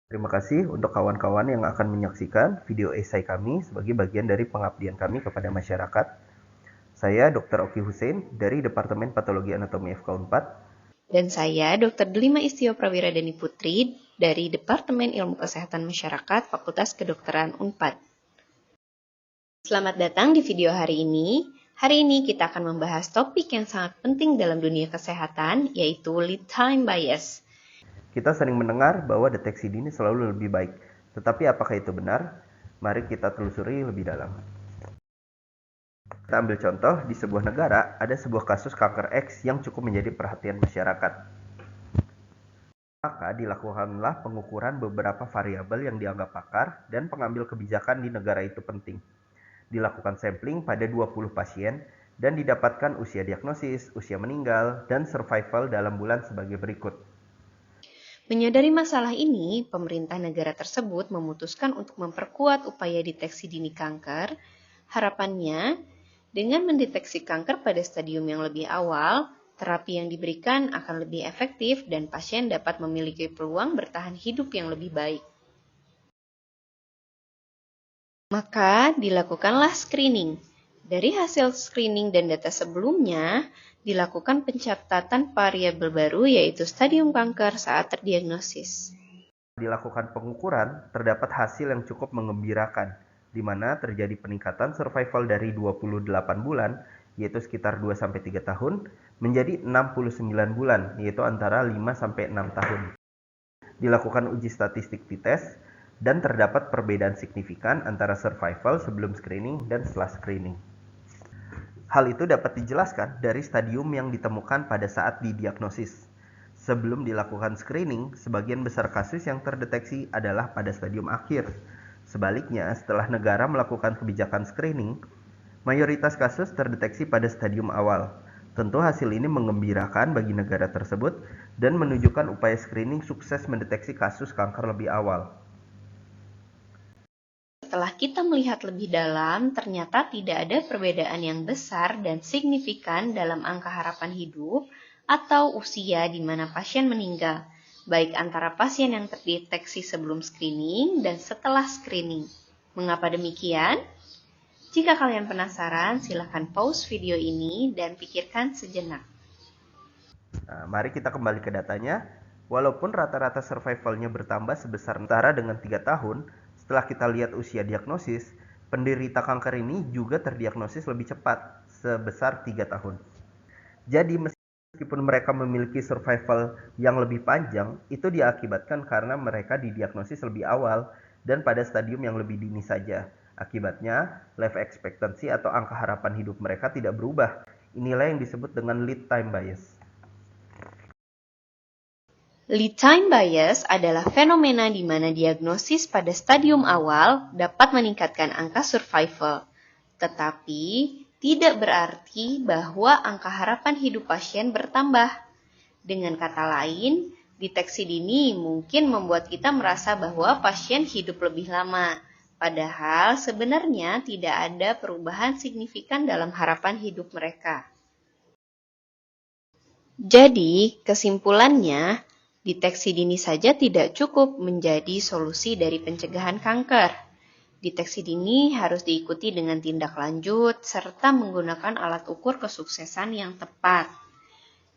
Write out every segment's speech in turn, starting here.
Terima kasih untuk kawan-kawan yang akan menyaksikan video esai kami sebagai bagian dari pengabdian kami kepada masyarakat. Saya Dr. Oki Hussein dari Departemen Patologi Anatomi FK Unpad. Dan saya Dr. Delima Istio Prawiradeni Putri dari Departemen Ilmu Kesehatan Masyarakat Fakultas Kedokteran Unpad. Selamat datang di video hari ini. Hari ini kita akan membahas topik yang sangat penting dalam dunia kesehatan, yaitu lead time bias. Kita sering mendengar bahwa deteksi dini selalu lebih baik, tetapi apakah itu benar? Mari kita telusuri lebih dalam. Kita ambil contoh, di sebuah negara ada sebuah kasus kanker X yang cukup menjadi perhatian masyarakat. Maka dilakukanlah pengukuran beberapa variabel yang dianggap pakar dan pengambil kebijakan di negara itu penting. Dilakukan sampling pada 20 pasien dan didapatkan usia diagnosis, usia meninggal, dan survival dalam bulan sebagai berikut. Menyadari masalah ini, pemerintah negara tersebut memutuskan untuk memperkuat upaya deteksi dini kanker. Harapannya, dengan mendeteksi kanker pada stadium yang lebih awal, terapi yang diberikan akan lebih efektif dan pasien dapat memiliki peluang bertahan hidup yang lebih baik. Maka dilakukanlah screening. Dari hasil screening dan data sebelumnya, dilakukan pencatatan variabel baru yaitu stadium kanker saat terdiagnosis. Dilakukan pengukuran, terdapat hasil yang cukup menggembirakan, di mana terjadi peningkatan survival dari 28 bulan, yaitu sekitar 2-3 tahun, menjadi 69 bulan, yaitu antara 5-6 tahun. Dilakukan uji statistik t-test, dan terdapat perbedaan signifikan antara survival sebelum screening dan setelah screening. Hal itu dapat dijelaskan dari stadium yang ditemukan pada saat didiagnosis. Sebelum dilakukan screening, sebagian besar kasus yang terdeteksi adalah pada stadium akhir. Sebaliknya, setelah negara melakukan kebijakan screening, mayoritas kasus terdeteksi pada stadium awal. Tentu hasil ini menggembirakan bagi negara tersebut dan menunjukkan upaya screening sukses mendeteksi kasus kanker lebih awal. Setelah kita melihat lebih dalam, ternyata tidak ada perbedaan yang besar dan signifikan dalam angka harapan hidup atau usia di mana pasien meninggal, baik antara pasien yang terdeteksi sebelum screening dan setelah screening. Mengapa demikian? Jika kalian penasaran, silahkan pause video ini dan pikirkan sejenak. Nah, mari kita kembali ke datanya. Walaupun rata-rata survivalnya bertambah sebesar setara dengan 3 tahun, setelah kita lihat usia diagnosis, penderita kanker ini juga terdiagnosis lebih cepat, sebesar 3 tahun. Jadi meskipun mereka memiliki survival yang lebih panjang, itu diakibatkan karena mereka didiagnosis lebih awal dan pada stadium yang lebih dini saja. Akibatnya, life expectancy atau angka harapan hidup mereka tidak berubah. Inilah yang disebut dengan lead time bias. Lead time bias adalah fenomena di mana diagnosis pada stadium awal dapat meningkatkan angka survival, tetapi tidak berarti bahwa angka harapan hidup pasien bertambah. Dengan kata lain, deteksi dini mungkin membuat kita merasa bahwa pasien hidup lebih lama, padahal sebenarnya tidak ada perubahan signifikan dalam harapan hidup mereka. Jadi, kesimpulannya, deteksi dini saja tidak cukup menjadi solusi dari pencegahan kanker. Deteksi dini harus diikuti dengan tindak lanjut serta menggunakan alat ukur kesuksesan yang tepat.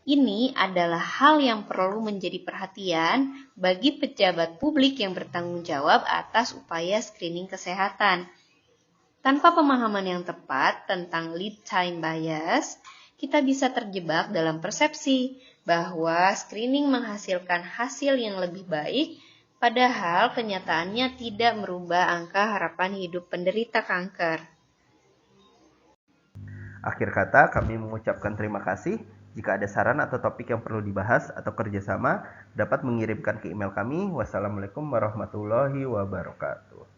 Ini adalah hal yang perlu menjadi perhatian bagi pejabat publik yang bertanggung jawab atas upaya screening kesehatan. Tanpa pemahaman yang tepat tentang lead time bias, kita bisa terjebak dalam persepsi bahwa screening menghasilkan hasil yang lebih baik, padahal kenyataannya tidak merubah angka harapan hidup penderita kanker. Akhir kata, kami mengucapkan terima kasih. Jika ada saran atau topik yang perlu dibahas atau kerjasama, dapat mengirimkan ke email kami. Wassalamualaikum warahmatullahi wabarakatuh.